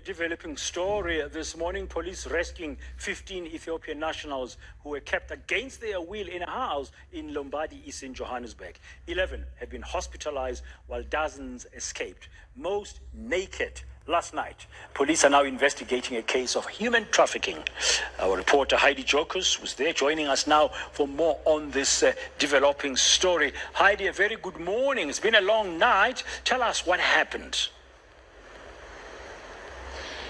developing story this morning. Police rescuing 15 Ethiopian nationals who were kept against their will in a house in Lombardy East in Johannesburg. 11 have been hospitalized while dozens escaped, most naked. Last night, police are now investigating a case of human trafficking. Our reporter Heidi Jokus was there joining us now for more on this developing story. Heidi, a very good morning. It's been a long night. Tell us what happened.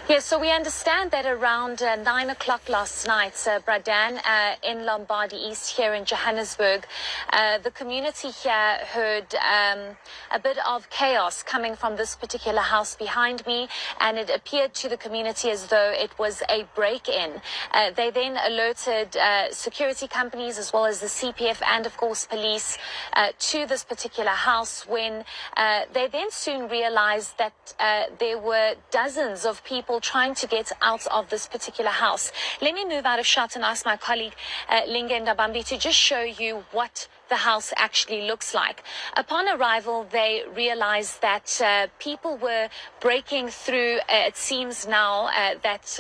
Yes, so we understand that around 9 o'clock last night, Bradan, in Lombardy East here in Johannesburg, the community here heard a bit of chaos coming from this particular house behind me, and it appeared to the community as though it was a break-in. They then alerted security companies as well as the CPF and, of course, police to this particular house when they then soon realized that there were dozens of people trying to get out of this particular house. Let me move out of shot and ask my colleague Linga Ndabambi to just show you what the house actually looks like. Upon arrival, they realized that people were breaking through. It seems now that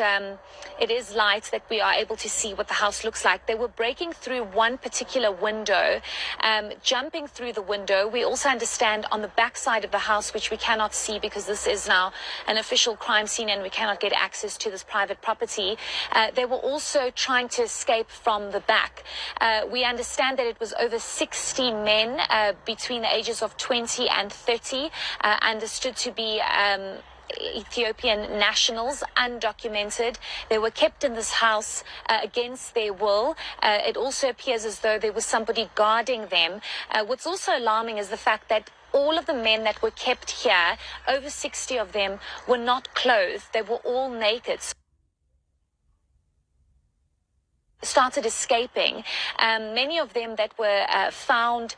it is light, that we are able to see what the house looks like. They were breaking through one particular window, jumping through the window. We also understand on the back side of the house, which we cannot see because this is now an official crime scene and we cannot get access to this private property. They were also trying to escape from the back. We understand that it was over 60 men between the ages of 20 and 30, understood to be Ethiopian nationals, undocumented. They were kept in this house against their will. It also appears as though there was somebody guarding them. What's also alarming is the fact that all of the men that were kept here, over 60 of them, were not clothed. They were all naked. Started escaping. Many of them that were found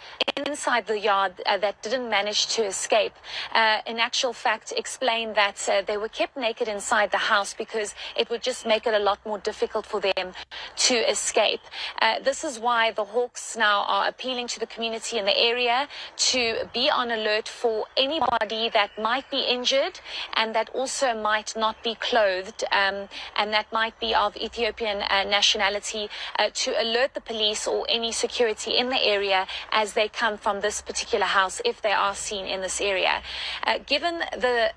inside the yard that didn't manage to escape, in actual fact, explained that they were kept naked inside the house because it would just make it a lot more difficult for them to escape. This is why the Hawks now are appealing to the community in the area to be on alert for anybody that might be injured and that also might not be clothed, and that might be of Ethiopian nationality, to alert the police or any security in the area as they come from this particular house if they are seen in this area. Given the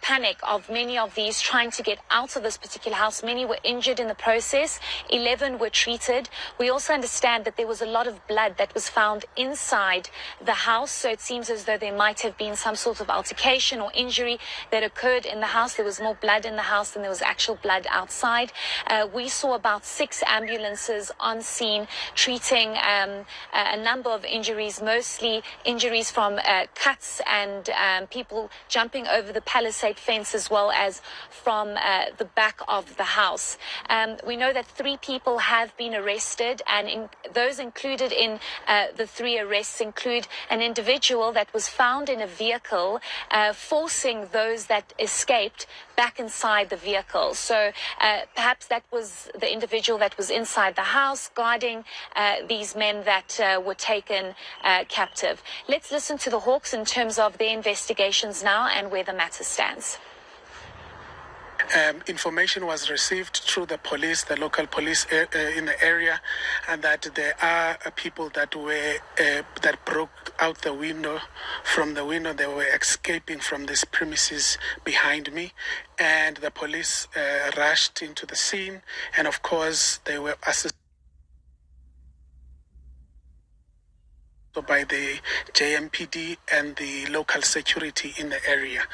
panic of many of these trying to get out of this particular house, many were injured in the process. 11 were treated. We also understand that there was a lot of blood that was found inside the house, so it seems as though there might have been some sort of altercation or injury that occurred in the house. There was more blood in the house than there was actual blood outside. We saw about 6 ambulances on scene treating a number of injuries, mostly injuries from cuts and people jumping over the palisade fence as well as from the back of the house. We know that 3 people have been arrested, and those included in the 3 arrests include an individual that was found in a vehicle forcing those that escaped back inside the vehicle. So perhaps that was the individual that was inside the house guarding these men that were taken captive. Let's listen to the Hawks in terms of their investigations now and where the matter stands. Information was received through the police, the local police in the area, and that there are people that were that broke out the window. From the window, they were escaping from these premises behind me, and the police rushed into the scene, and of course they were assisted by the JMPD and the local security in the area.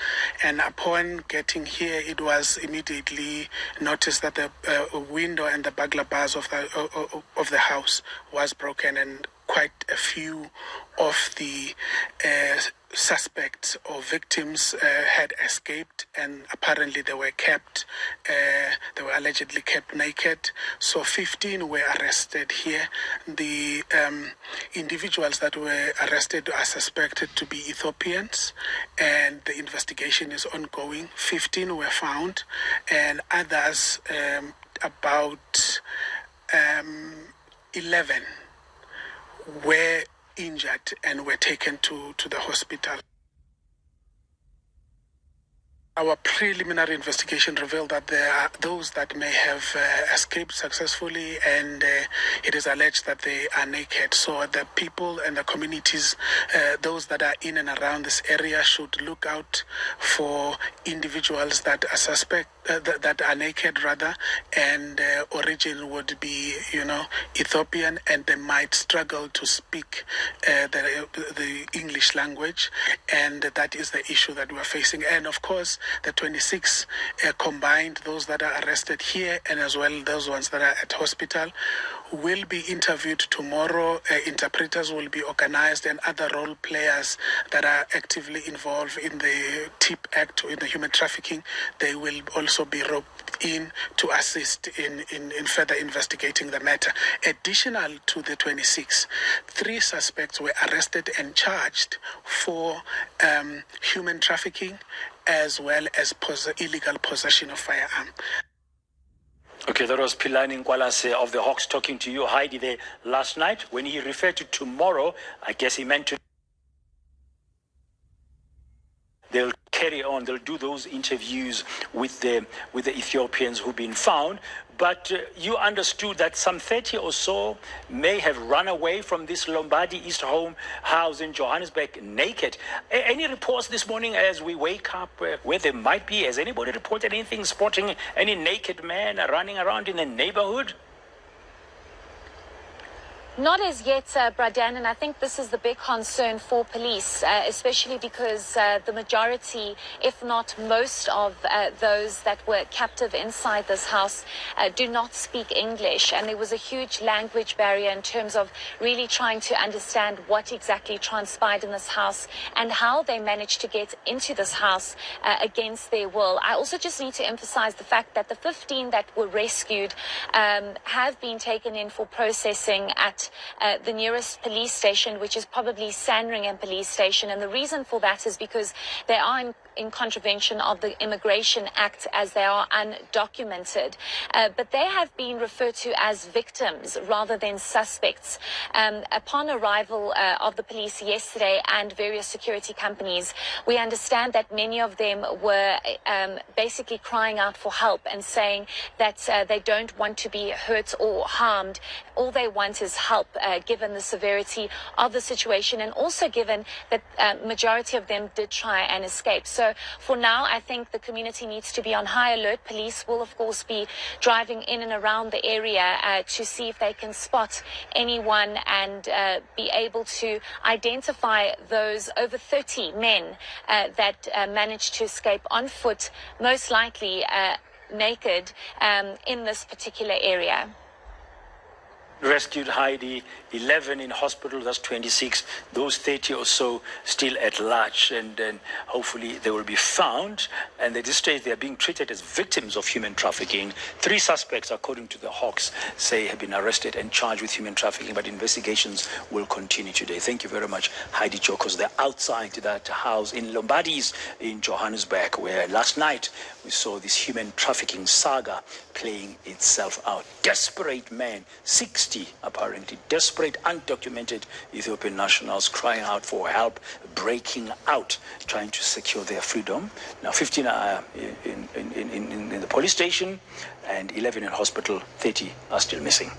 And upon getting here, it was immediately noticed that the window and the burglar bars of the house was broken, and quite a few of the suspects or victims had escaped, and apparently they were allegedly kept naked. So 15 were arrested here. The individuals that were arrested are suspected to be Ethiopians, and the investigation is ongoing. 15 were found, and others, about 11 were injured and were taken to the hospital. Our preliminary investigation revealed that there are those that may have escaped successfully, and it is alleged that they are naked. So the people and the communities, those that are in and around this area, should look out for individuals that are that are naked rather, and origin would be, Ethiopian, and they might struggle to speak the English language, and that is the issue that we're facing. And of course, the 26 combined, those that are arrested here and as well those ones that are at hospital, will be interviewed tomorrow. Interpreters will be organized, and other role players that are actively involved in the TIP Act, in the human trafficking, they will also be roped in to assist in further investigating the matter. Additional to the 26, 3 suspects were arrested and charged for human trafficking as well as illegal possession of firearm. Okay, that was Pilani Nkwalase of the Hawks talking to you, Heidi, there last night. When he referred to tomorrow, I guess he meant to. They'll carry on, they'll do those interviews with the Ethiopians who've been found. But you understood that some 30 or so may have run away from this Lombardy East home house in Johannesburg naked. Any reports this morning as we wake up where they might be? Has anybody reported anything, spotting any naked man running around in the neighborhood? Not as yet, Bradan, and I think this is the big concern for police, especially because the majority, if not most of those that were captive inside this house do not speak English. And there was a huge language barrier in terms of really trying to understand what exactly transpired in this house and how they managed to get into this house against their will. I also just need to emphasize the fact that the 15 that were rescued have been taken in for processing at the nearest police station, which is probably Sandringham Police Station. And the reason for that is because they are in contravention of the Immigration Act as they are undocumented. But they have been referred to as victims rather than suspects. Upon arrival of the police yesterday and various security companies, we understand that many of them were basically crying out for help and saying that they don't want to be hurt or harmed. All they want is help, given the severity of the situation, and also given that majority of them did try and escape. So for now, I think the community needs to be on high alert. Police will, of course, be driving in and around the area to see if they can spot anyone and be able to identify those over 30 men that managed to escape on foot, most likely naked, in this particular area. Rescued, Heidi, 11 in hospital, that's 26. Those 30 or so still at large, and then hopefully they will be found. And at this stage, they are being treated as victims of human trafficking. 3 suspects, according to the Hawks, say have been arrested and charged with human trafficking, but investigations will continue today. Thank you very much, Heidi Chokos. They're outside that house in Lombardies in Johannesburg, where last night we saw this human trafficking saga playing itself out. Desperate men, 60 apparently, desperate, undocumented Ethiopian nationals crying out for help, breaking out, trying to secure their freedom. Now 15 are in the police station and 11 in hospital, 30 are still missing.